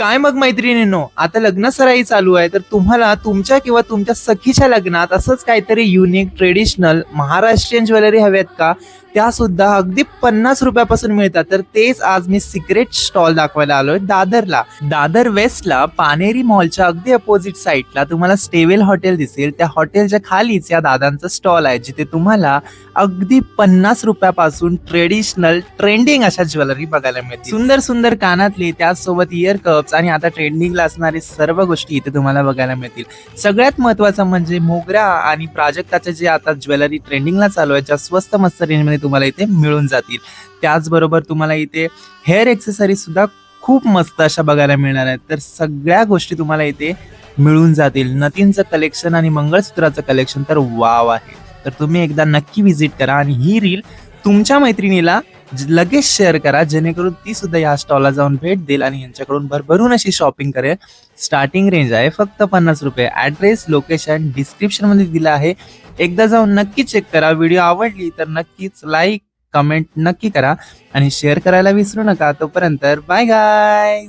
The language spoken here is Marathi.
काय मग मैत्रिणींनो, आता लग्न सराई चालू आहे, तर तुम्हाला तुमच्या किंवा तुमच्या सखीच्या लग्नात असंच काहीतरी युनिक ट्रेडिशनल महाराष्ट्रीयन ज्वेलरी हव्यात का? त्या सुद्धा अगदी 50 रुपयापासून मिळतात. तर तेच आज मी सिक्रेट स्टॉल दाखवायला आलोय दादरला. दादर वेस्टला पानेरी मॉलच्या अगदी अपोजिट साईडला तुम्हाला स्टेवेल हॉटेल दिसेल. त्या हॉटेलच्या खालीच या दादांचा स्टॉल आहे, जिथे तुम्हाला अगदी 50 रुपयापासून ट्रेडिशनल ट्रेंडिंग अशा ज्वेलरी बघायला मिळतील. सुंदर सुंदर कानातले, त्याचसोबत इयर कप्स आणि आता ट्रेंडिंगला असणारे सर्व गोष्टी इथे तुम्हाला बघायला मिळतील. सगळ्यात महत्वाचं म्हणजे मोगरा आणि प्राजक्ताचे जे आता ज्वेलरी ट्रेंडिंगला चालू आहे, ज्या स्वस्त मस्त रेंजमध्ये तुम्हाला इथे मिळून जातील. त्याचबरोबर तुम्हाला इथे हेअर एक्सेसरीज सुद्धा खूप मस्त अशा बघायला मिळणार आहेत. तर सगळ्या गोष्टी तुम्हाला इथे मिळून जातील. नथींचं कलेक्शन आणि मंगळसूत्राचं कलेक्शन तर वाव आहे. तर तुम्ही एकदा नक्की व्हिजिट करा आणि ही रील तुमच्या मैत्रिणीला लगेच शेअर करा, जेणेकरून ती सुद्धा या स्टॉलला जाऊन भेट देईल आणि यांच्याकडून भरभरून अशी शॉपिंग करेल. स्टार्टिंग रेंज आहे फक्त 50 रुपये. ऍड्रेस, लोकेशन डिस्क्रिप्शन मध्ये दिलं आहे. एकदा जाऊन नक्की चेक करा. व्हिडिओ आवडली तर नक्कीच लाईक, कमेंट नक्की करा आणि शेअर करायला विसरू नका. तोपर्यंत बाय गाय.